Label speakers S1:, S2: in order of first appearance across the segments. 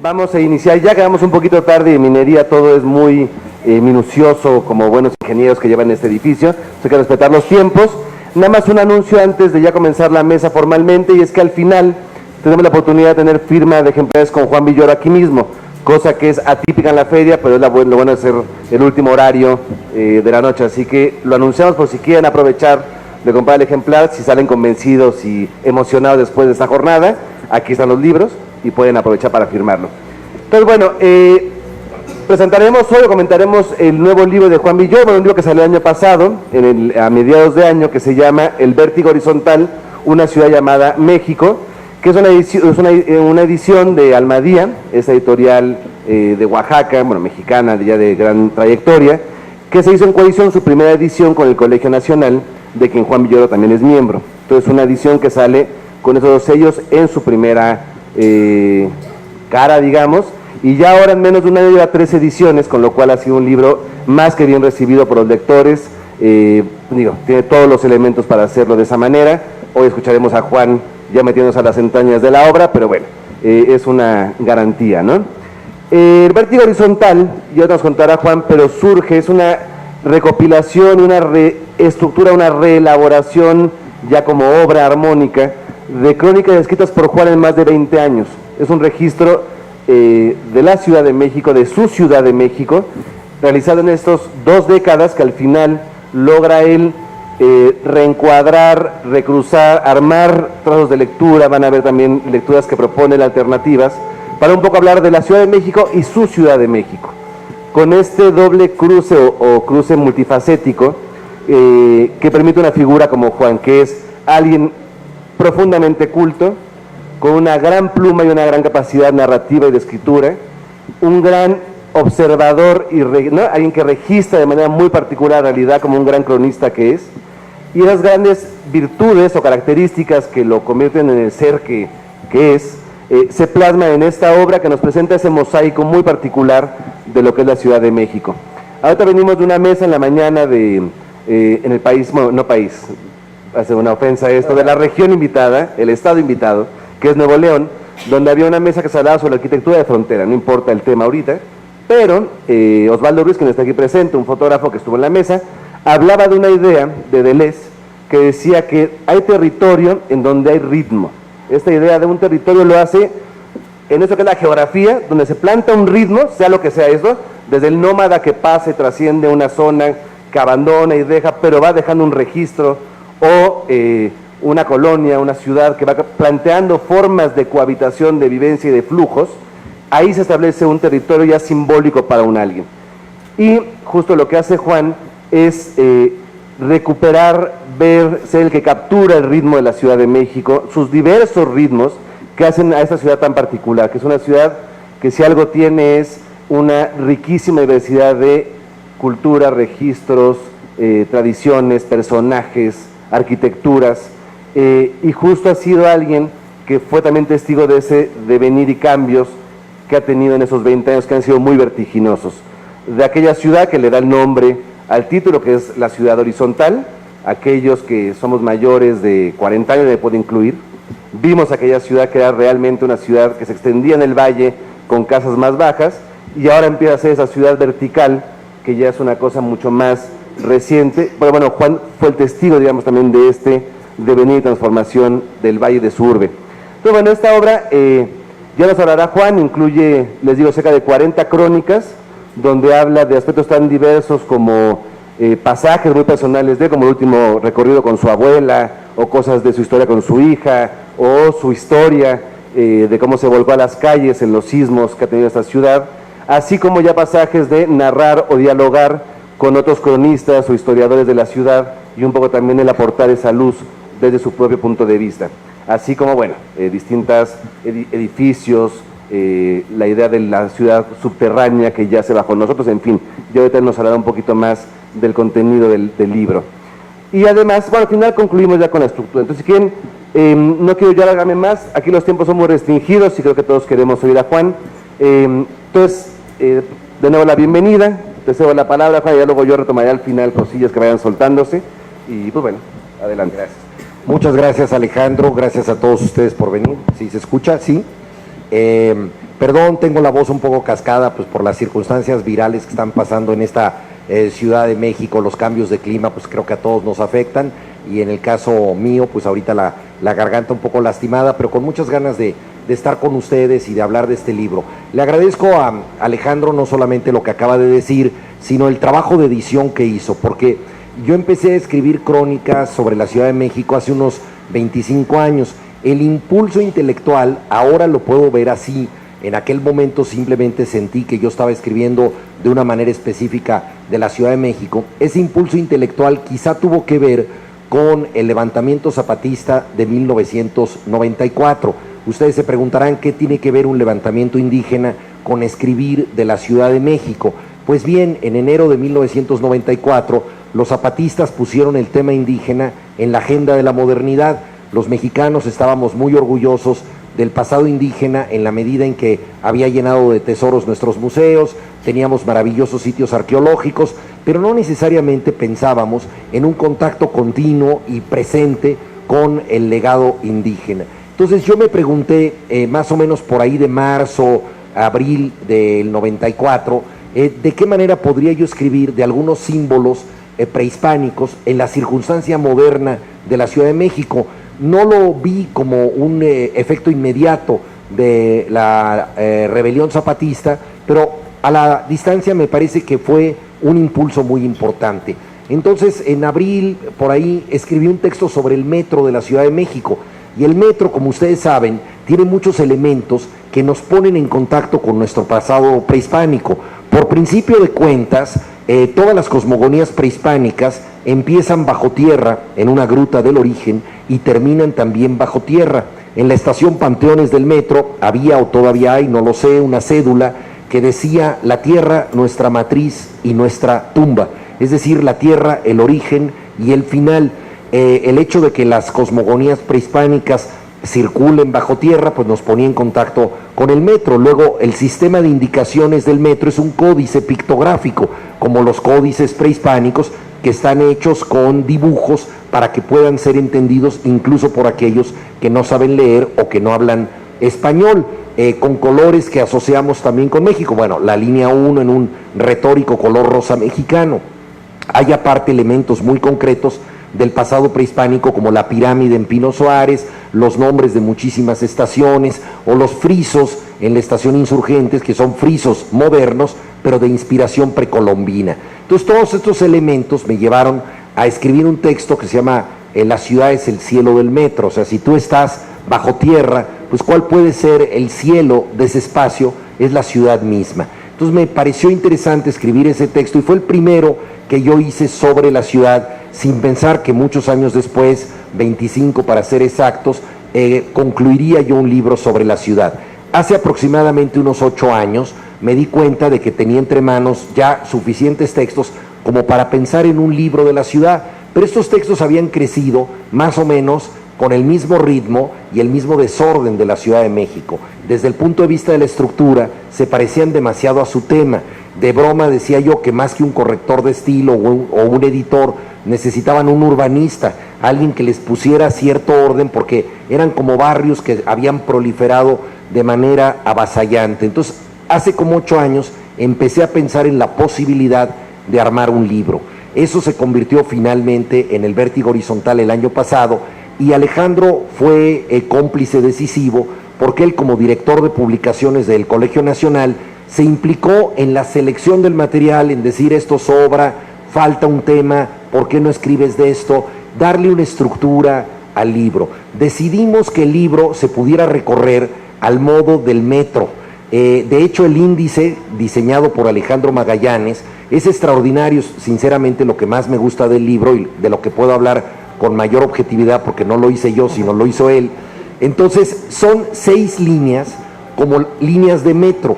S1: Vamos a iniciar, ya quedamos un poquito tarde de minería, todo es muy minucioso, como buenos ingenieros que llevan este edificio, hay que respetar los tiempos. Nada más un anuncio antes de ya comenzar la mesa formalmente, y es que al final tenemos la oportunidad de tener firma de ejemplares con Juan Villoro aquí mismo, cosa que es atípica en la feria, pero es lo bueno de ser el último horario de la noche, así que lo anunciamos por si quieren aprovechar de comprar el ejemplar, si salen convencidos y emocionados después de esta jornada, aquí están los libros y pueden aprovechar para firmarlo. Entonces, bueno, presentaremos hoy, comentaremos el nuevo libro de Juan Villoro, un libro que salió el año pasado, a mediados de año, que se llama El Vértigo Horizontal, una ciudad llamada México, que es una edición de Almadía, esa editorial de Oaxaca, bueno, mexicana, ya de gran trayectoria, que se hizo en coalición su primera edición con el Colegio Nacional, de quien Juan Villoro también es miembro. Entonces, una edición que sale con esos dos sellos en su primera cara, digamos, y ya ahora en menos de un año lleva 3 ediciones, con lo cual ha sido un libro más que bien recibido por los lectores. Tiene todos los elementos para hacerlo de esa manera. Hoy escucharemos a Juan ya metiéndose a las entrañas de la obra, pero bueno, es una garantía, ¿no? El Vértigo Horizontal, ya nos contará Juan, pero surge, es una recopilación, una reestructura, una reelaboración ya como obra armónica de crónicas escritas por Juan en más de 20 años. Es un registro de la Ciudad de México, de su Ciudad de México, realizado en estas 2 décadas, que al final logra él reencuadrar, recruzar, armar trazos de lectura. Van a haber también lecturas que proponen alternativas, para un poco hablar de la Ciudad de México y su Ciudad de México, con este doble cruce o cruce multifacético que permite una figura como Juan, que es alguien profundamente culto, con una gran pluma y una gran capacidad narrativa y de escritura, un gran observador, alguien que registra de manera muy particular la realidad como un gran cronista que es, y las grandes virtudes o características que lo convierten en el ser que es, se plasma en esta obra que nos presenta ese mosaico muy particular de lo que es la Ciudad de México. Ahorita venimos de una mesa en la mañana en el país, bueno, no país, hace una ofensa esto, de la región invitada, el estado invitado, que es Nuevo León, donde había una mesa que se hablaba sobre la arquitectura de frontera, no importa el tema ahorita, pero Osvaldo Ruiz, quien está aquí presente, un fotógrafo que estuvo en la mesa, hablaba de una idea de Deleuze que decía que hay territorio en donde hay ritmo. Esta idea de un territorio lo hace en eso que es la geografía, donde se planta un ritmo, sea lo que sea eso, desde el nómada que pasa y trasciende una zona, que abandona y deja, pero va dejando un registro, o una colonia, una ciudad que va planteando formas de cohabitación, de vivencia y de flujos. Ahí se establece un territorio ya simbólico para un alguien. Y justo lo que hace Juan es recuperar, ser el que captura el ritmo de la Ciudad de México, sus diversos ritmos que hacen a esta ciudad tan particular, que es una ciudad que si algo tiene es una riquísima diversidad de cultura, registros, tradiciones, personajes, arquitecturas, y justo ha sido alguien que fue también testigo de ese devenir y cambios que ha tenido en esos 20 años que han sido muy vertiginosos, de aquella ciudad que le da el nombre al título, que es la Ciudad Horizontal. Aquellos que somos mayores de 40 años me puedo incluir, vimos aquella ciudad que era realmente una ciudad que se extendía en el valle con casas más bajas, y ahora empieza a ser esa ciudad vertical, que ya es una cosa mucho más reciente. Pero bueno, Juan fue el testigo, digamos, también de este devenir y transformación del valle de su urbe. Entonces, bueno, esta obra, ya nos hablará Juan, incluye, les digo, cerca de 40 crónicas, donde habla de aspectos tan diversos como pasajes muy personales de, como el último recorrido con su abuela, o cosas de su historia con su hija, o su historia de cómo se volcó a las calles en los sismos que ha tenido esta ciudad, así como ya pasajes de narrar o dialogar con otros cronistas o historiadores de la ciudad, y un poco también el aportar esa luz desde su propio punto de vista, así como, bueno, distintos edificios, la idea de la ciudad subterránea que yace bajo nosotros, en fin, ya ahorita nos hablará un poquito más del contenido del libro. Y además, bueno, al final concluimos ya con la estructura. Entonces, si quieren, no quiero ya alargarme más, aquí los tiempos son muy restringidos y creo que todos queremos oír a Juan. Entonces, de nuevo la bienvenida, te cedo la palabra, Juan, y ya luego yo retomaré al final cosillas que vayan soltándose, y pues bueno, adelante.
S2: Gracias. Muchas gracias, Alejandro, gracias a todos ustedes por venir. ¿Sí se escucha? Sí. Perdón, tengo la voz un poco cascada pues por las circunstancias virales que están pasando en esta Ciudad de México. Los cambios de clima pues creo que a todos nos afectan, y en el caso mío pues ahorita la garganta un poco lastimada, pero con muchas ganas de estar con ustedes y de hablar de este libro. Le agradezco a Alejandro no solamente lo que acaba de decir, sino el trabajo de edición que hizo, porque yo empecé a escribir crónicas sobre la Ciudad de México hace unos 25 años. El impulso intelectual ahora lo puedo ver así. En aquel momento simplemente sentí que yo estaba escribiendo de una manera específica de la Ciudad de México. Ese impulso intelectual quizá tuvo que ver con el levantamiento zapatista de 1994. Ustedes se preguntarán qué tiene que ver un levantamiento indígena con escribir de la Ciudad de México. Pues bien, en enero de 1994, los zapatistas pusieron el tema indígena en la agenda de la modernidad. Los mexicanos estábamos muy orgullosos del pasado indígena en la medida en que había llenado de tesoros nuestros museos, teníamos maravillosos sitios arqueológicos, pero no necesariamente pensábamos en un contacto continuo y presente con el legado indígena. Entonces yo me pregunté, más o menos por ahí de marzo, abril del 94, de qué manera podría yo escribir de algunos símbolos prehispánicos en la circunstancia moderna de la Ciudad de México. No lo vi como un efecto inmediato de la rebelión zapatista, pero a la distancia me parece que fue un impulso muy importante. Entonces, en abril, por ahí, escribí un texto sobre el metro de la Ciudad de México. Y el metro, como ustedes saben, tiene muchos elementos que nos ponen en contacto con nuestro pasado prehispánico. Por principio de cuentas, todas las cosmogonías prehispánicas empiezan bajo tierra, en una gruta del origen, y terminan también bajo tierra. En la estación Panteones del metro había, o todavía hay, no lo sé, una cédula que decía: la tierra, nuestra matriz y nuestra tumba. Es decir, la tierra, el origen y el final. El hecho de que las cosmogonías prehispánicas circulen bajo tierra, pues nos ponía en contacto con el metro. Luego, el sistema de indicaciones del metro es un códice pictográfico, como los códices prehispánicos, que están hechos con dibujos para que puedan ser entendidos incluso por aquellos que no saben leer o que no hablan español, con colores que asociamos también con México. Bueno, la línea 1 en un retórico color rosa mexicano. Hay aparte elementos muy concretos del pasado prehispánico, como la pirámide en Pino Suárez, los nombres de muchísimas estaciones, o los frisos en la estación Insurgentes, que son frisos modernos, pero de inspiración precolombina. Entonces, todos estos elementos me llevaron a escribir un texto que se llama La ciudad es el cielo del metro. O sea, si tú estás bajo tierra, pues ¿cuál puede ser el cielo de ese espacio? Es la ciudad misma. Entonces me pareció interesante escribir ese texto, y fue el primero que yo hice sobre la ciudad, sin pensar que muchos años después, 25 para ser exactos, concluiría yo un libro sobre la ciudad. Hace aproximadamente unos 8 años me di cuenta de que tenía entre manos ya suficientes textos como para pensar en un libro de la ciudad, pero estos textos habían crecido más o menos con el mismo ritmo y el mismo desorden de la Ciudad de México. Desde el punto de vista de la estructura, se parecían demasiado a su tema. De broma decía yo que más que un corrector de estilo o un editor, necesitaban un urbanista, alguien que les pusiera cierto orden, porque eran como barrios que habían proliferado de manera avasallante. Entonces, hace como 8 años empecé a pensar en la posibilidad de armar un libro. Eso se convirtió finalmente en El Vértigo Horizontal el año pasado, y Alejandro fue cómplice decisivo, porque él, como director de publicaciones del Colegio Nacional, se implicó en la selección del material, en decir: esto sobra, falta un tema, ¿por qué no escribes de esto? Darle una estructura al libro. Decidimos que el libro se pudiera recorrer al modo del metro. De hecho, el índice, diseñado por Alejandro Magallanes, es extraordinario. Sinceramente, lo que más me gusta del libro, y de lo que puedo hablar con mayor objetividad, porque no lo hice yo, sino lo hizo él. Entonces, son 6 líneas, como líneas de metro,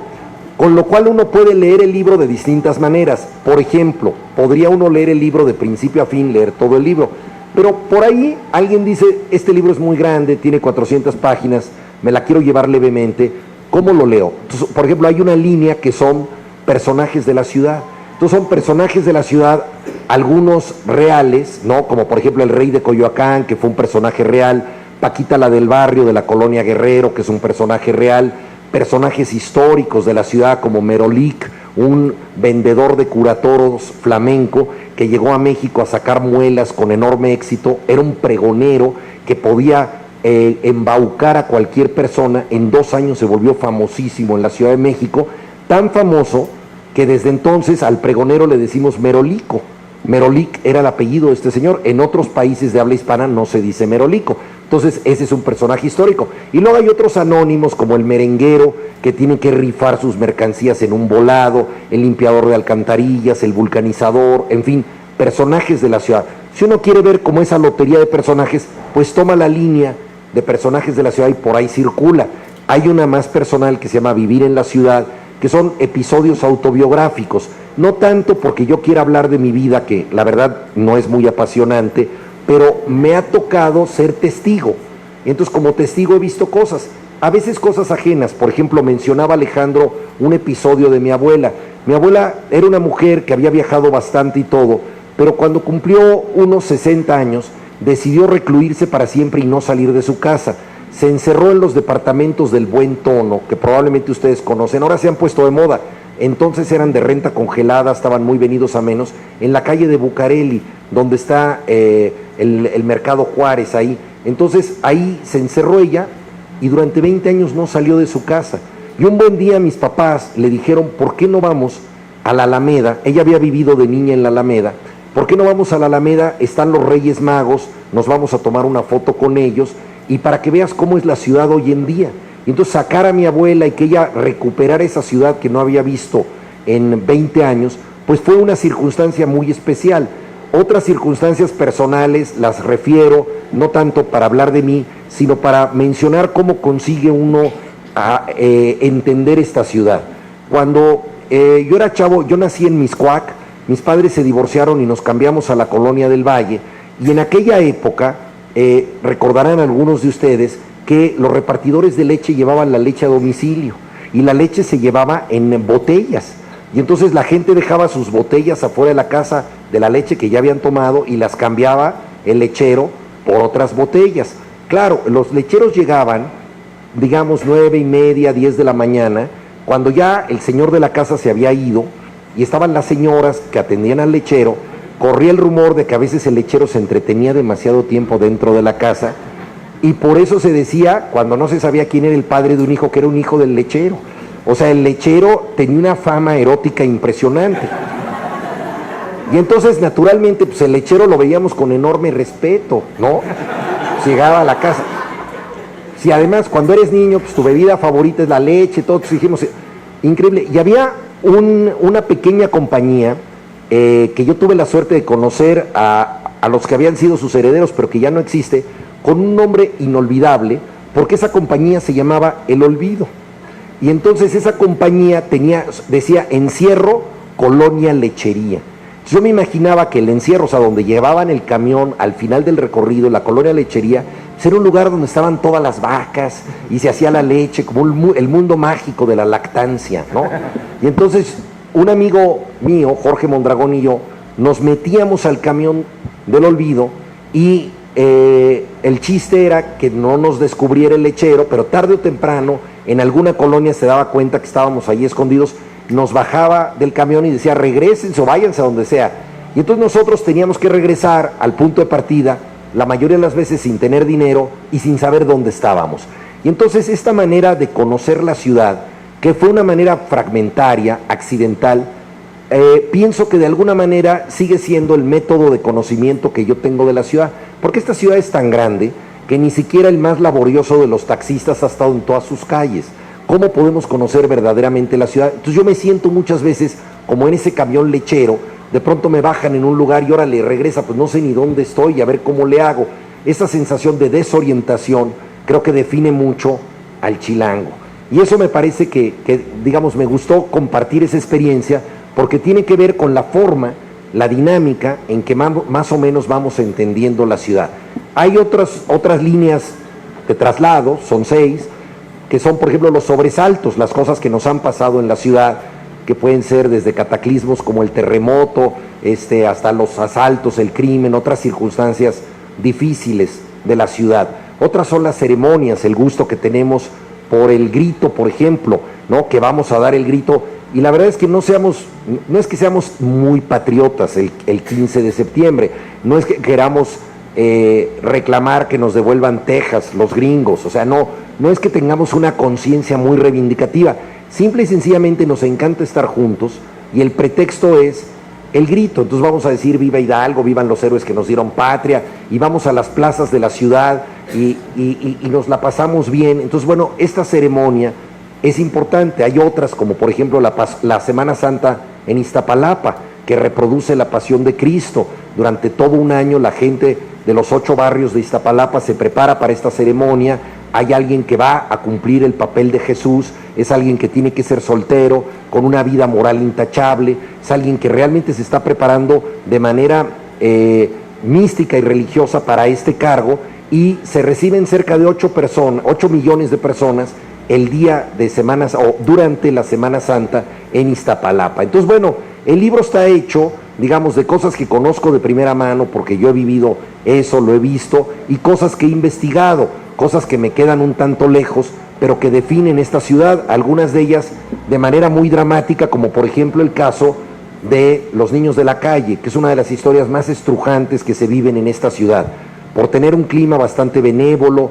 S2: con lo cual uno puede leer el libro de distintas maneras. Por ejemplo, podría uno leer el libro de principio a fin, leer todo el libro, pero por ahí alguien dice: este libro es muy grande, tiene 400 páginas, me la quiero llevar levemente, ¿cómo lo leo? Entonces, por ejemplo, hay una línea que son personajes de la ciudad. Entonces, son personajes de la ciudad, algunos reales, ¿no? Como por ejemplo el rey de Coyoacán, que fue un personaje real; Paquita la del barrio de la colonia Guerrero, que es un personaje real; personajes históricos de la ciudad como Merolik, un vendedor de curatoros flamenco que llegó a México a sacar muelas con enorme éxito, era un pregonero que podía embaucar a cualquier persona. En 2 años se volvió famosísimo en la Ciudad de México, tan famoso que desde entonces al pregonero le decimos Merolico. Merolik era el apellido de este señor. En otros países de habla hispana no se dice Merolico. Entonces ese es un personaje histórico. Y luego hay otros anónimos como el merenguero, que tiene que rifar sus mercancías en un volado, el limpiador de alcantarillas, el vulcanizador, en fin, personajes de la ciudad. Si uno quiere ver como esa lotería de personajes, pues toma la línea de personajes de la ciudad y por ahí circula. Hay una más personal que se llama Vivir en la Ciudad, que son episodios autobiográficos, no tanto porque yo quiera hablar de mi vida, que la verdad no es muy apasionante, pero me ha tocado ser testigo. Entonces, como testigo he visto cosas, a veces cosas ajenas. Por ejemplo, mencionaba Alejandro un episodio de mi abuela. Mi abuela era una mujer que había viajado bastante y todo, pero cuando cumplió unos 60 años, decidió recluirse para siempre y no salir de su casa. Se encerró en los departamentos del Buen Tono, que probablemente ustedes conocen, ahora se han puesto de moda. Entonces eran de renta congelada, estaban muy venidos a menos, en la calle de Bucareli, donde está el Mercado Juárez ahí. Entonces ahí se encerró ella y durante 20 años no salió de su casa. Y un buen día mis papás le dijeron, ¿por qué no vamos a la Alameda? Ella había vivido de niña en la Alameda. ¿Por qué no vamos a la Alameda? Están los Reyes Magos, nos vamos a tomar una foto con ellos y para que veas cómo es la ciudad hoy en día. Y entonces sacar a mi abuela y que ella recuperara esa ciudad que no había visto en 20 años, pues fue una circunstancia muy especial. Otras circunstancias personales las refiero, no tanto para hablar de mí, sino para mencionar cómo consigue uno entender esta ciudad. Cuando yo era chavo, yo nací en Mixcoac, mis padres se divorciaron y nos cambiamos a la Colonia del Valle, y en aquella época, recordarán algunos de ustedes, que los repartidores de leche llevaban la leche a domicilio y la leche se llevaba en botellas y entonces la gente dejaba sus botellas afuera de la casa de la leche que ya habían tomado y las cambiaba el lechero por otras botellas. Claro, los lecheros llegaban, digamos 9:30, 10 de la mañana, cuando ya el señor de la casa se había ido y estaban las señoras que atendían al lechero. Corría el rumor de que a veces el lechero se entretenía demasiado tiempo dentro de la casa. Y por eso se decía, cuando no se sabía quién era el padre de un hijo, que era un hijo del lechero. O sea, el lechero tenía una fama erótica impresionante. Y entonces, naturalmente, pues el lechero lo veíamos con enorme respeto, ¿no? Llegaba a la casa. Si además, cuando eres niño, pues tu bebida favorita es la leche, todos dijimos, increíble. Y había una pequeña compañía que yo tuve la suerte de conocer a los que habían sido sus herederos, pero que ya no existe, con un nombre inolvidable, porque esa compañía se llamaba El Olvido. Y entonces esa compañía decía Encierro Colonia Lechería. Yo me imaginaba que el encierro, o sea, donde llevaban el camión al final del recorrido, la Colonia Lechería, pues era un lugar donde estaban todas las vacas y se hacía la leche, como el mundo mágico de la lactancia, ¿no? Y entonces un amigo mío, Jorge Mondragón, y yo, nos metíamos al camión del Olvido y el chiste era que no nos descubriera el lechero, pero tarde o temprano en alguna colonia se daba cuenta que estábamos ahí escondidos, nos bajaba del camión y decía regrésense o váyanse a donde sea. Y entonces nosotros teníamos que regresar al punto de partida, la mayoría de las veces sin tener dinero y sin saber dónde estábamos. Y entonces esta manera de conocer la ciudad, que fue una manera fragmentaria, accidental, pienso que de alguna manera sigue siendo el método de conocimiento que yo tengo de la ciudad, porque esta ciudad es tan grande que ni siquiera el más laborioso de los taxistas ha estado en todas sus calles. ¿Cómo podemos conocer verdaderamente la ciudad? Entonces yo me siento muchas veces como en ese camión lechero, de pronto me bajan en un lugar y ahora le regresa, pues no sé ni dónde estoy, a ver cómo le hago. Esa sensación de desorientación creo que define mucho al chilango. Y eso me parece que digamos, me gustó compartir esa experiencia, porque tiene que ver con la forma, la dinámica en que más o menos vamos entendiendo la ciudad. Hay otras líneas de traslado, son 6, que son, por ejemplo, los sobresaltos, las cosas que nos han pasado en la ciudad, que pueden ser desde cataclismos como el terremoto, hasta los asaltos, el crimen, otras circunstancias difíciles de la ciudad. Otras son las ceremonias, el gusto que tenemos por el grito, por ejemplo, ¿no? Que vamos a dar el grito. Y la verdad es que no es que seamos muy patriotas el 15 de septiembre, no es que queramos reclamar que nos devuelvan Texas, los gringos, o sea, no es que tengamos una conciencia muy reivindicativa, simple y sencillamente nos encanta estar juntos y el pretexto es el grito. Entonces vamos a decir viva Hidalgo, vivan los héroes que nos dieron patria, y vamos a las plazas de la ciudad y nos la pasamos bien. Entonces, bueno, esta ceremonia es importante. Hay otras, como por ejemplo la Semana Santa en Iztapalapa, que reproduce la pasión de Cristo. Durante todo un año la gente de los 8 barrios de Iztapalapa se prepara para esta ceremonia. Hay alguien que va a cumplir el papel de Jesús, es alguien que tiene que ser soltero, con una vida moral intachable, es alguien que realmente se está preparando de manera mística y religiosa para este cargo, y se reciben cerca de 8 millones de personas el día de semanas o durante la Semana Santa en Iztapalapa. Entonces, bueno, el libro está hecho, digamos, de cosas que conozco de primera mano, porque yo he vivido eso, lo he visto, y cosas que he investigado, cosas que me quedan un tanto lejos, pero que definen esta ciudad, algunas de ellas de manera muy dramática, como por ejemplo el caso de los niños de la calle, que es una de las historias más estrujantes que se viven en esta ciudad, por tener un clima bastante benévolo,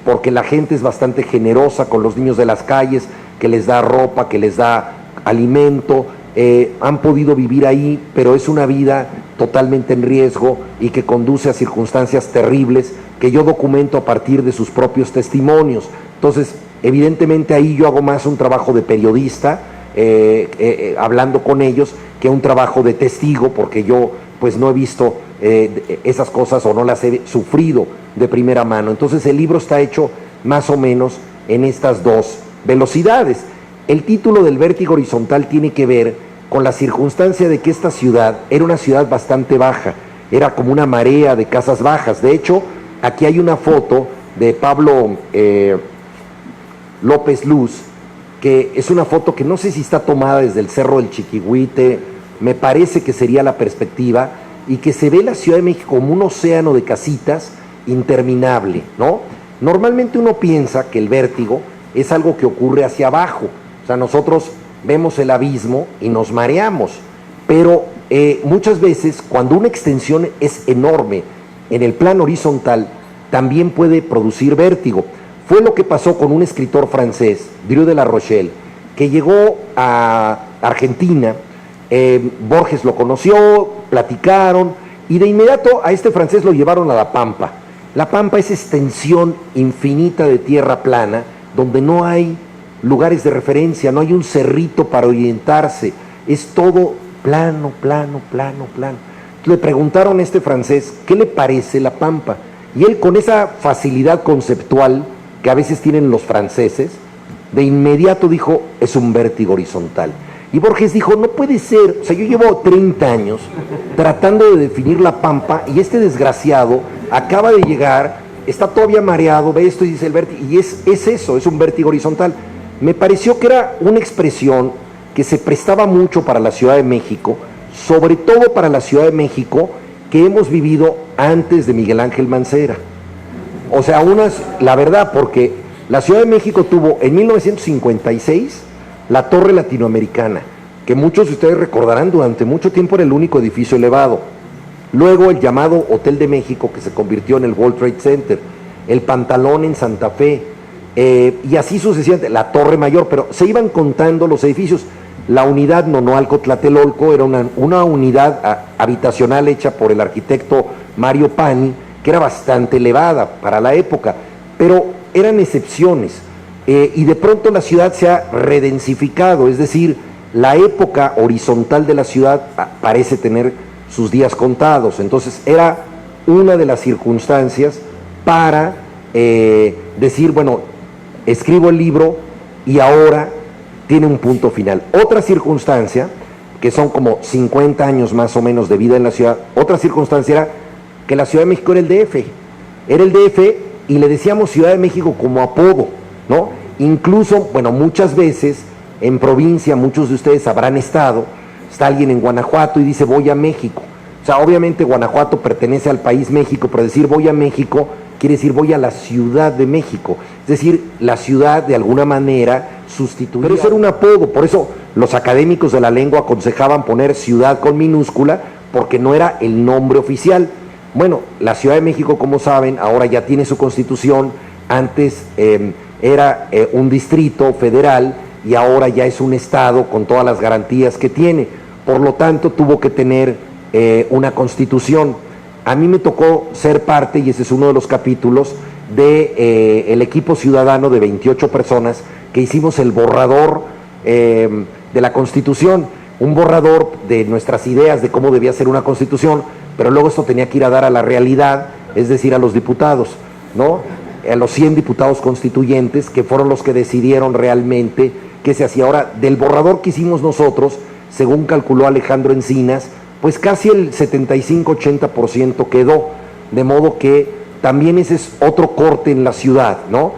S2: porque la gente es bastante generosa con los niños de las calles, que les da ropa, que les da alimento, han podido vivir ahí, pero es una vida totalmente en riesgo y que conduce a circunstancias terribles que yo documento a partir de sus propios testimonios. Entonces, evidentemente ahí yo hago más un trabajo de periodista, hablando con ellos, que un trabajo de testigo, porque yo pues no he visto esas cosas o no las he sufrido de primera mano. Entonces el libro está hecho más o menos en estas dos velocidades. El título del Vértigo Horizontal tiene que ver con la circunstancia de que esta ciudad era una ciudad bastante baja, era como una marea de casas bajas. De hecho, aquí hay una foto de Pablo López Luz, que es una foto que no sé si está tomada desde el Cerro del Chiquihuite, me parece que sería la perspectiva, y que se ve la Ciudad de México como un océano de casitas interminable, ¿no? Normalmente uno piensa que el vértigo es algo que ocurre hacia abajo, o sea, nosotros vemos el abismo y nos mareamos, pero muchas veces cuando una extensión es enorme en el plano horizontal, también puede producir vértigo. Fue lo que pasó con un escritor francés, Drieu de la Rochelle, que llegó a Argentina. Borges lo conoció, platicaron, y de inmediato a este francés lo llevaron a La Pampa. La Pampa es extensión infinita de tierra plana, donde no hay lugares de referencia, no hay un cerrito para orientarse, es todo plano, plano, plano, plano. Le preguntaron a este francés, ¿qué le parece La Pampa? Y él, con esa facilidad conceptual que a veces tienen los franceses, de inmediato dijo, es un vértigo horizontal. Y Borges dijo, no puede ser, o sea, yo llevo 30 años tratando de definir La Pampa, y este desgraciado acaba de llegar, está todavía mareado, ve esto y dice el vértigo, y es eso, es un vértigo horizontal. Me pareció que era una expresión que se prestaba mucho para la Ciudad de México, sobre todo para la Ciudad de México que hemos vivido antes de Miguel Ángel Mancera. O sea, la verdad, porque la Ciudad de México tuvo en 1956 la Torre Latinoamericana, que muchos de ustedes recordarán, durante mucho tiempo era el único edificio elevado. Luego el llamado Hotel de México, que se convirtió en el World Trade Center, el Pantalón en Santa Fe, y así sucesivamente, la Torre Mayor, pero se iban contando los edificios. La unidad Nonoalco-Tlatelolco era una unidad habitacional hecha por el arquitecto Mario Pani, que era bastante elevada para la época, pero eran excepciones. Y de pronto la ciudad se ha redensificado, es decir, la época horizontal de la ciudad parece tener sus días contados. Entonces era una de las circunstancias para decir, bueno, escribo el libro y ahora tiene un punto final. Otra circunstancia, que son como 50 años más o menos de vida en la ciudad, otra circunstancia era que la Ciudad de México era el DF. Era el DF y le decíamos Ciudad de México como apodo, ¿no? Incluso, bueno, muchas veces en provincia, muchos de ustedes habrán estado, está alguien en Guanajuato y dice voy a México. O sea, obviamente Guanajuato pertenece al país México, pero decir voy a México quiere decir voy a la Ciudad de México. Es decir, la ciudad de alguna manera sustituía. Pero eso era un apodo, por eso los académicos de la lengua aconsejaban poner ciudad con minúscula, porque no era el nombre oficial. Bueno, la Ciudad de México, como saben, ahora ya tiene su constitución, antes era un distrito federal y ahora ya es un estado con todas las garantías que tiene. Por lo tanto, tuvo que tener una constitución. A mí me tocó ser parte, y ese es uno de los capítulos, de el equipo ciudadano de 28 personas que hicimos el borrador de la Constitución, un borrador de nuestras ideas de cómo debía ser una Constitución, pero luego esto tenía que ir a dar a la realidad, es decir, a los diputados, ¿no? A los 100 diputados constituyentes, que fueron los que decidieron realmente qué se hacía. Ahora, del borrador que hicimos nosotros, según calculó Alejandro Encinas, pues casi el 75-80% quedó, de modo que también ese es otro corte en la ciudad, ¿no?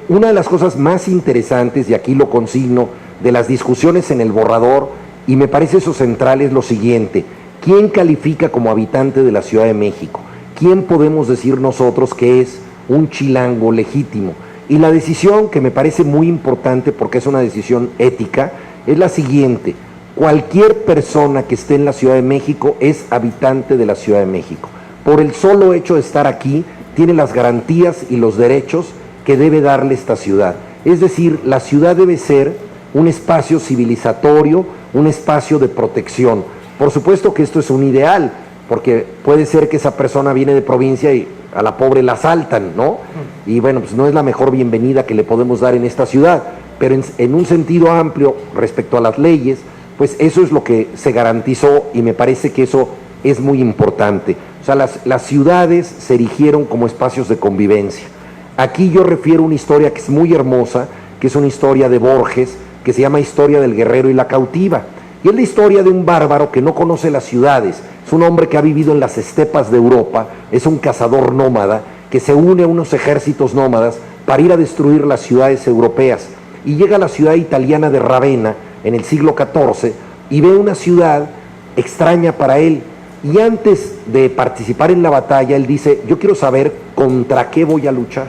S2: Una de las cosas más interesantes, y aquí lo consigno, de las discusiones en el borrador, y me parece eso central, es lo siguiente: ¿quién califica como habitante de la Ciudad de México? ¿Quién podemos decir nosotros que es un chilango legítimo? Y la decisión, que me parece muy importante porque es una decisión ética, es la siguiente: cualquier persona que esté en la Ciudad de México es habitante de la Ciudad de México. Por el solo hecho de estar aquí, tiene las garantías y los derechos que debe darle esta ciudad. Es decir, la ciudad debe ser un espacio civilizatorio, un espacio de protección. Por supuesto que esto es un ideal, porque puede ser que esa persona viene de provincia y a la pobre la asaltan, ¿no? Y bueno, pues no es la mejor bienvenida que le podemos dar en esta ciudad, pero en un sentido amplio respecto a las leyes, pues eso es lo que se garantizó, y me parece que eso es muy importante. O sea, las ciudades se erigieron como espacios de convivencia. Aquí yo refiero una historia que es muy hermosa, que es una historia de Borges, que se llama Historia del guerrero y la cautiva. Y es la historia de un bárbaro que no conoce las ciudades, es un hombre que ha vivido en las estepas de Europa, es un cazador nómada, que se une a unos ejércitos nómadas para ir a destruir las ciudades europeas. Y llega a la ciudad italiana de Ravenna en el siglo XIV y ve una ciudad extraña para él. Y antes de participar en la batalla, él dice: yo quiero saber contra qué voy a luchar.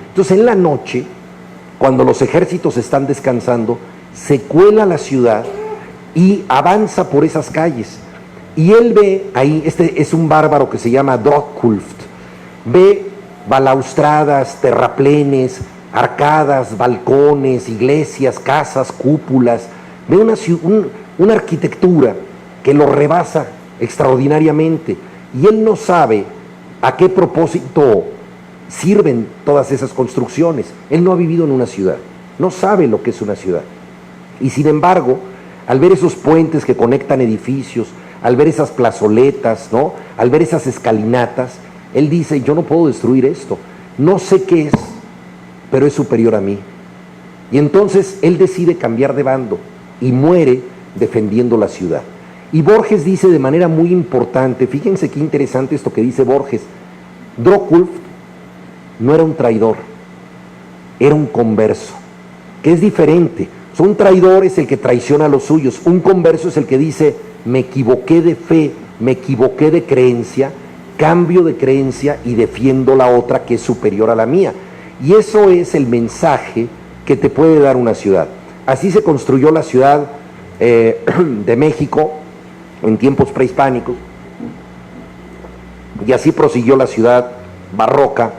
S2: Entonces, en la noche, cuando los ejércitos están descansando, se cuela a la ciudad y avanza por esas calles. Y él ve ahí, este es un bárbaro que se llama Drokulft, ve balaustradas, terraplenes, arcadas, balcones, iglesias, casas, cúpulas, ve una arquitectura que lo rebasa extraordinariamente, y él no sabe a qué propósito sirven todas esas construcciones. Él no ha vivido en una ciudad, no sabe lo que es una ciudad, y sin embargo, al ver esos puentes que conectan edificios, al ver esas plazoletas, ¿no?, al ver esas escalinatas, él dice: yo no puedo destruir esto, no sé qué es, pero es superior a mí. Y entonces él decide cambiar de bando y muere defendiendo la ciudad. Y Borges dice de manera muy importante, fíjense qué interesante esto que dice Borges: Drokulft no era un traidor, era un converso, que es diferente. O sea, un traidor es el que traiciona a los suyos, un converso es el que dice: me equivoqué de fe, me equivoqué de creencia, cambio de creencia y defiendo la otra que es superior a la mía. Y eso es el mensaje que te puede dar una ciudad. Así se construyó la Ciudad de México en tiempos prehispánicos, y así prosiguió la ciudad barroca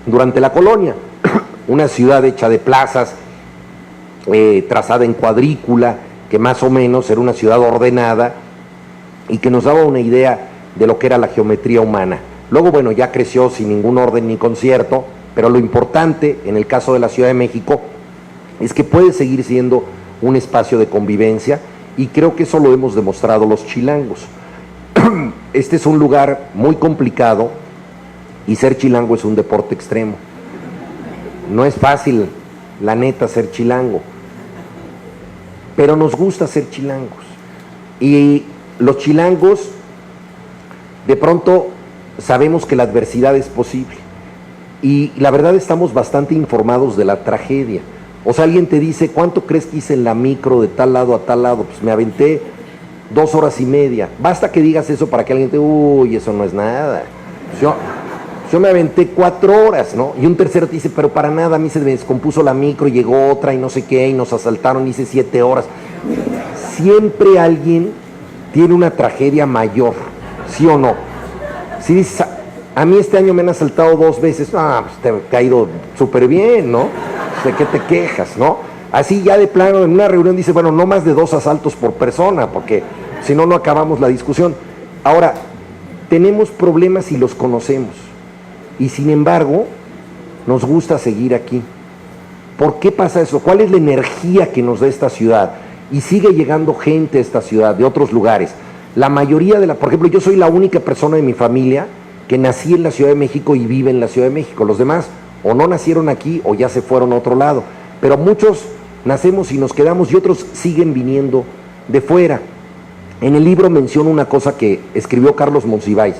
S2: durante la colonia, una ciudad hecha de plazas, trazada en cuadrícula, que más o menos era una ciudad ordenada y que nos daba una idea de lo que era la geometría humana. Luego, bueno, ya creció sin ningún orden ni concierto, pero lo importante en el caso de la Ciudad de México es que puede seguir siendo un espacio de convivencia, y creo que eso lo hemos demostrado los chilangos. Este es un lugar muy complicado, y ser chilango es un deporte extremo. No es fácil, la neta, ser chilango, pero nos gusta ser chilangos. Y los chilangos, de pronto, sabemos que la adversidad es posible, y la verdad estamos bastante informados de la tragedia. O sea, alguien te dice: ¿cuánto crees que hice en la micro de tal lado a tal lado? Pues me aventé 2 horas y media. Basta que digas eso para que alguien te: uy, eso no es nada. Yo me aventé 4 horas, ¿no? Y un tercero te dice, pero para nada, a mí se me descompuso la micro, llegó otra y no sé qué, y nos asaltaron, hice 7 horas. Siempre alguien tiene una tragedia mayor, ¿sí o no? Si dices, a mí este año me han asaltado 2 veces, pues te ha ido súper bien, ¿no? ¿De qué te quejas, no? Así ya de plano, en una reunión dice, bueno, no más de 2 asaltos por persona, porque si no, no acabamos la discusión. Ahora, tenemos problemas y los conocemos. Y sin embargo, nos gusta seguir aquí. ¿Por qué pasa eso? ¿Cuál es la energía que nos da esta ciudad? Y sigue llegando gente a esta ciudad, de otros lugares. La mayoría por ejemplo, yo soy la única persona de mi familia que nací en la Ciudad de México y vive en la Ciudad de México. Los demás o no nacieron aquí o ya se fueron a otro lado. Pero muchos nacemos y nos quedamos y otros siguen viniendo de fuera. En el libro menciono una cosa que escribió Carlos Monsiváis,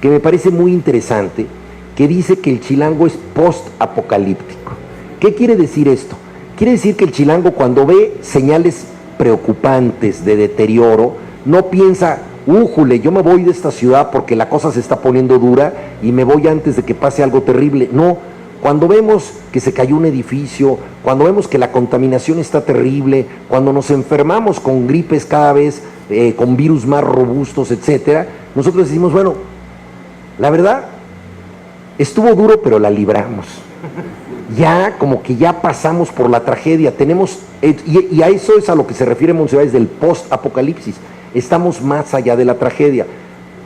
S2: que me parece muy interesante, que dice que el chilango es post-apocalíptico. ¿Qué quiere decir esto? Quiere decir que el chilango, cuando ve señales preocupantes de deterioro, no piensa, újule, yo me voy de esta ciudad porque la cosa se está poniendo dura y me voy antes de que pase algo terrible. No, cuando vemos que se cayó un edificio, cuando vemos que la contaminación está terrible, cuando nos enfermamos con gripes cada vez, con virus más robustos, etcétera, nosotros decimos, bueno, la verdad, estuvo duro, pero la libramos. Ya, como que ya pasamos por la tragedia, y a eso es a lo que se refiere Monsiváis del post-apocalipsis. Estamos más allá de la tragedia.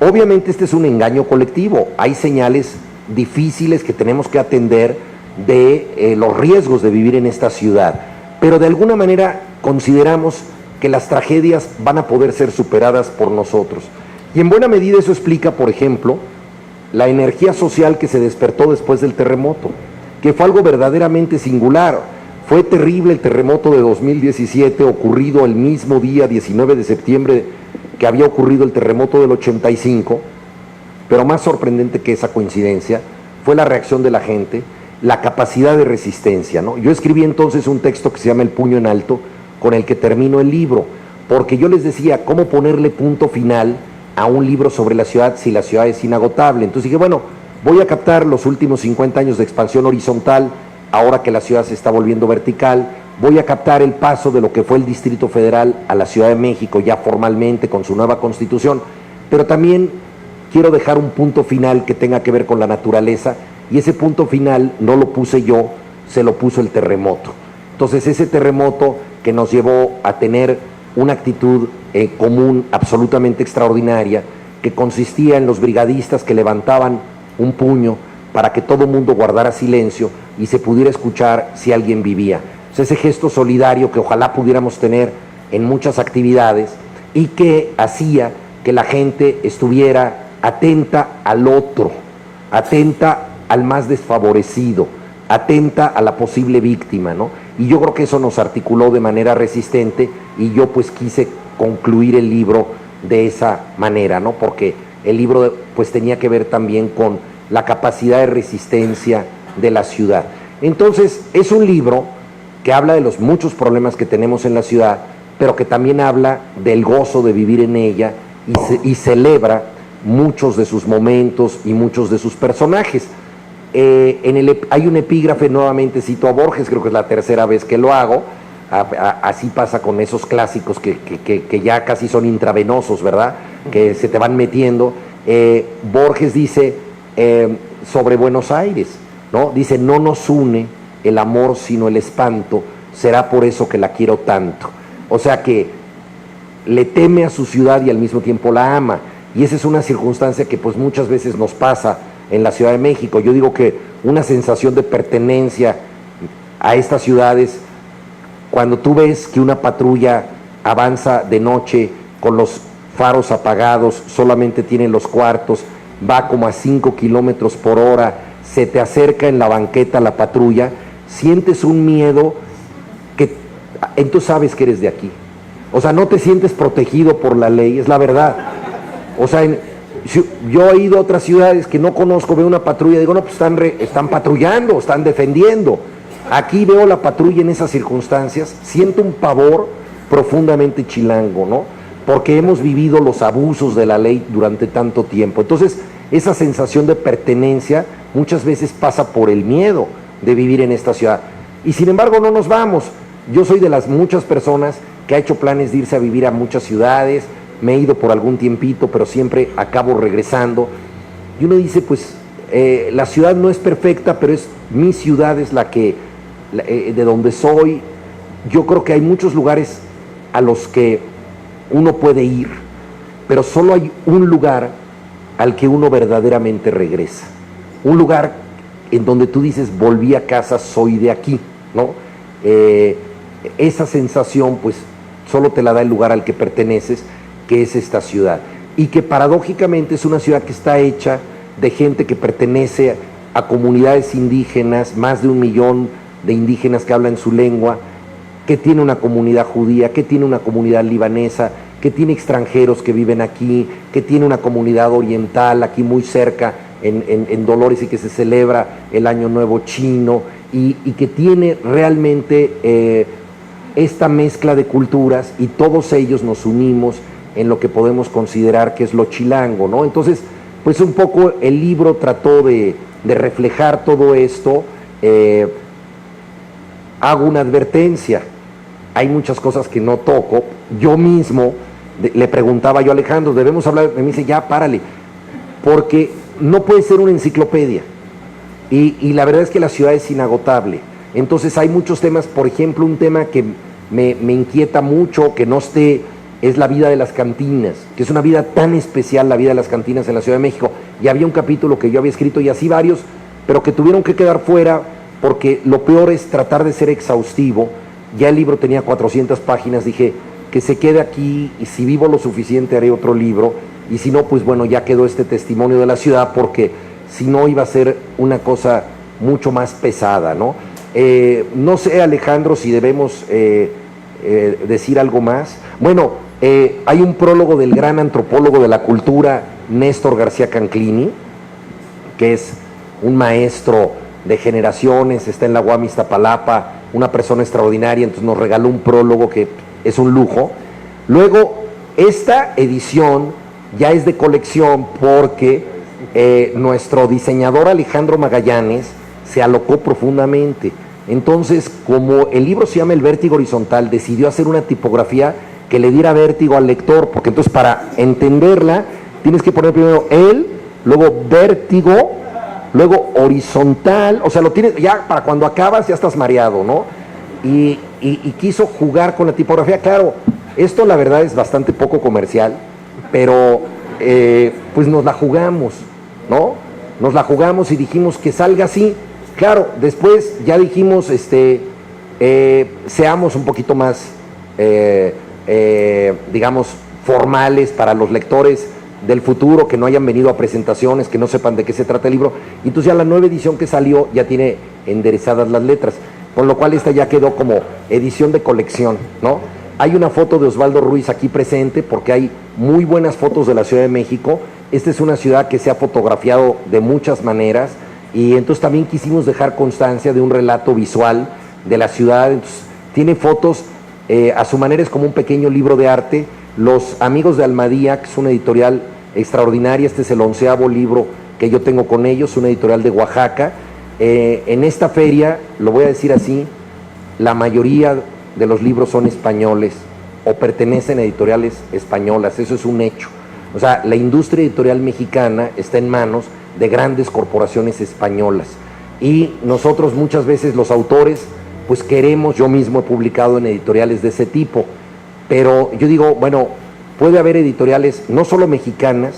S2: Obviamente este es un engaño colectivo, hay señales difíciles que tenemos que atender de los riesgos de vivir en esta ciudad, pero de alguna manera consideramos que las tragedias van a poder ser superadas por nosotros. Y en buena medida eso explica, por ejemplo, la energía social que se despertó después del terremoto, que fue algo verdaderamente singular. Fue terrible el terremoto de 2017, ocurrido el mismo día, 19 de septiembre, que había ocurrido el terremoto del 85, pero más sorprendente que esa coincidencia fue la reacción de la gente, la capacidad de resistencia, ¿no? Yo escribí entonces un texto que se llama El puño en alto, con el que termino el libro, porque yo les decía cómo ponerle punto final a un libro sobre la ciudad si la ciudad es inagotable. Entonces dije, bueno, voy a captar los últimos 50 años de expansión horizontal, ahora que la ciudad se está volviendo vertical, voy a captar el paso de lo que fue el Distrito Federal a la Ciudad de México, ya formalmente con su nueva constitución, pero también quiero dejar un punto final que tenga que ver con la naturaleza, y ese punto final no lo puse yo, se lo puso el terremoto. Entonces ese terremoto que nos llevó a tener una actitud común absolutamente extraordinaria, que consistía en los brigadistas que levantaban un puño para que todo el mundo guardara silencio y se pudiera escuchar si alguien vivía. Entonces, ese gesto solidario que ojalá pudiéramos tener en muchas actividades y que hacía que la gente estuviera atenta al otro, atenta al más desfavorecido, atenta a la posible víctima, ¿no? Y yo creo que eso nos articuló de manera resistente y yo pues quise concluir el libro de esa manera, ¿no? Porque el libro pues tenía que ver también con la capacidad de resistencia de la ciudad. Entonces es un libro que habla de los muchos problemas que tenemos en la ciudad, pero que también habla del gozo de vivir en ella y celebra muchos de sus momentos y muchos de sus personajes. Hay un epígrafe, nuevamente cito a Borges, creo que es la tercera vez que lo hago, así pasa con esos clásicos que ya casi son intravenosos, ¿verdad? Que se te van metiendo. Borges dice sobre Buenos Aires, ¿no? Dice, no nos une el amor sino el espanto, será por eso que la quiero tanto. O sea que le teme a su ciudad y al mismo tiempo la ama, y esa es una circunstancia que pues muchas veces nos pasa en la Ciudad de México. Yo digo que una sensación de pertenencia a estas ciudades, cuando tú ves que una patrulla avanza de noche con los faros apagados, solamente tiene los cuartos, va como a 5 kilómetros por hora, se te acerca en la banqueta la patrulla, sientes un miedo que entonces sabes que eres de aquí. O sea, no te sientes protegido por la ley, es la verdad. O sea, yo he ido a otras ciudades que no conozco, veo una patrulla y digo, no, pues están patrullando, están defendiendo. Aquí veo la patrulla en esas circunstancias, siento un pavor profundamente chilango, ¿no? Porque hemos vivido los abusos de la ley durante tanto tiempo. Entonces, esa sensación de pertenencia muchas veces pasa por el miedo de vivir en esta ciudad. Y sin embargo no nos vamos. Yo soy de las muchas personas que ha hecho planes de irse a vivir a muchas ciudades, me he ido por algún tiempito, pero siempre acabo regresando. Y uno dice, pues, la ciudad no es perfecta, pero es mi ciudad, es la que, de donde soy. Yo creo que hay muchos lugares a los que uno puede ir, pero solo hay un lugar al que uno verdaderamente regresa. Un lugar en donde tú dices, volví a casa, soy de aquí, ¿no? Esa sensación, pues, solo te la da el lugar al que perteneces, que es esta ciudad. Y que paradójicamente es una ciudad que está hecha de gente que pertenece a comunidades indígenas, más de 1 millón de indígenas que hablan su lengua, que tiene una comunidad judía, que tiene una comunidad libanesa, que tiene extranjeros que viven aquí, que tiene una comunidad oriental aquí muy cerca, en Dolores, y que se celebra el Año Nuevo Chino, y que tiene realmente esta mezcla de culturas, y todos ellos nos unimos en lo que podemos considerar que es lo chilango, ¿no? Entonces, pues un poco el libro trató de reflejar todo esto. Hago una advertencia, hay muchas cosas que no toco. Yo mismo le preguntaba yo a Alejandro, debemos hablar, me dice, ya párale, porque no puede ser una enciclopedia, y la verdad es que la ciudad es inagotable. Entonces hay muchos temas, por ejemplo, un tema que me inquieta mucho, que no esté, es la vida de las cantinas, que es una vida tan especial, la vida de las cantinas en la Ciudad de México, y había un capítulo que yo había escrito, y así varios, pero que tuvieron que quedar fuera, porque lo peor es tratar de ser exhaustivo. Ya el libro tenía 400 páginas, dije, que se quede aquí, y si vivo lo suficiente haré otro libro, y si no, pues bueno, ya quedó este testimonio de la ciudad, porque si no iba a ser una cosa mucho más pesada, ¿no? No sé, Alejandro, si debemos decir algo más. Bueno, hay un prólogo del gran antropólogo de la cultura, Néstor García Canclini, que es un maestro de generaciones, está en la UAM Iztapalapa, una persona extraordinaria, entonces nos regaló un prólogo que es un lujo. Luego, esta edición ya es de colección porque nuestro diseñador Alejandro Magallanes se alocó profundamente. Entonces, como el libro se llama El Vértigo Horizontal, decidió hacer una tipografía que le diera vértigo al lector, porque entonces para entenderla tienes que poner primero él, luego vértigo, luego horizontal, o sea, lo tienes, ya para cuando acabas ya estás mareado, ¿no? Y quiso jugar con la tipografía. Claro, esto la verdad es bastante poco comercial, pero pues nos la jugamos, ¿no? Nos la jugamos y dijimos que salga así. Claro, después ya dijimos, seamos un poquito más, digamos, formales para los lectores del futuro, que no hayan venido a presentaciones, que no sepan de qué se trata el libro. Y entonces ya la nueva edición que salió ya tiene enderezadas las letras, con lo cual esta ya quedó como edición de colección, ¿no? Hay una foto de Osvaldo Ruiz aquí presente, porque hay muy buenas fotos de la Ciudad de México. Esta es una ciudad que se ha fotografiado de muchas maneras, y entonces también quisimos dejar constancia de un relato visual de la ciudad. Entonces, tiene fotos, a su manera es como un pequeño libro de arte. Los amigos de Almadía, que es una editorial extraordinaria, este es el 11º libro que yo tengo con ellos, una editorial de Oaxaca. En esta feria, lo voy a decir así, la mayoría de los libros son españoles o pertenecen a editoriales españolas, eso es un hecho. O sea, la industria editorial mexicana está en manos de grandes corporaciones españolas, y nosotros muchas veces los autores pues queremos, yo mismo he publicado en editoriales de ese tipo, pero yo digo, bueno, puede haber editoriales no solo mexicanas,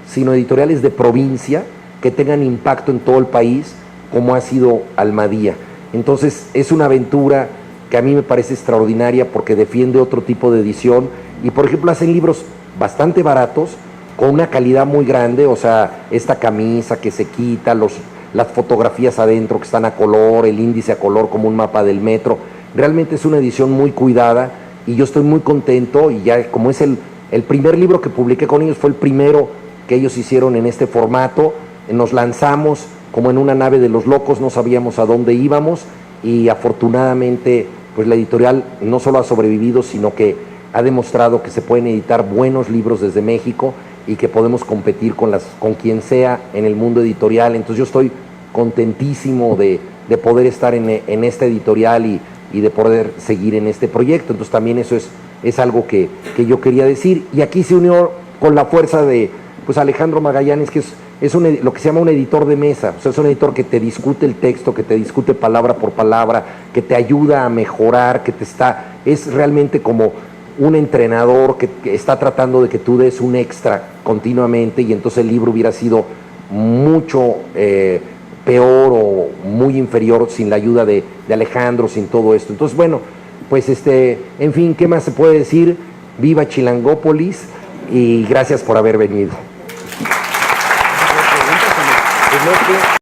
S2: sino editoriales de provincia que tengan impacto en todo el país, como ha sido Almadía. Entonces es una aventura que a mí me parece extraordinaria, porque defiende otro tipo de edición, y por ejemplo hacen libros bastante baratos con una calidad muy grande. O sea, esta camisa que se quita, las fotografías adentro que están a color, el índice a color como un mapa del metro. Realmente es una edición muy cuidada, y yo estoy muy contento, y ya como es el primer libro que publiqué con ellos, fue el primero que ellos hicieron en este formato. Nos lanzamos como en una nave de los locos, no sabíamos a dónde íbamos, y afortunadamente pues la editorial no solo ha sobrevivido, sino que ha demostrado que se pueden editar buenos libros desde México, y que podemos competir con quien sea en el mundo editorial. Entonces yo estoy contentísimo de poder estar en esta editorial y de poder seguir en este proyecto. Entonces también eso es algo que yo quería decir. Y aquí se unió con la fuerza de pues Alejandro Magallanes, que es lo que se llama un editor de mesa. O sea, es un editor que te discute el texto, que te discute palabra por palabra, que te ayuda a mejorar, es realmente como un entrenador que está tratando de que tú des un extra continuamente, y entonces el libro hubiera sido mucho peor o muy inferior sin la ayuda de Alejandro, sin todo esto. Entonces, bueno, pues en fin, ¿qué más se puede decir? Viva Chilangópolis y gracias por haber venido.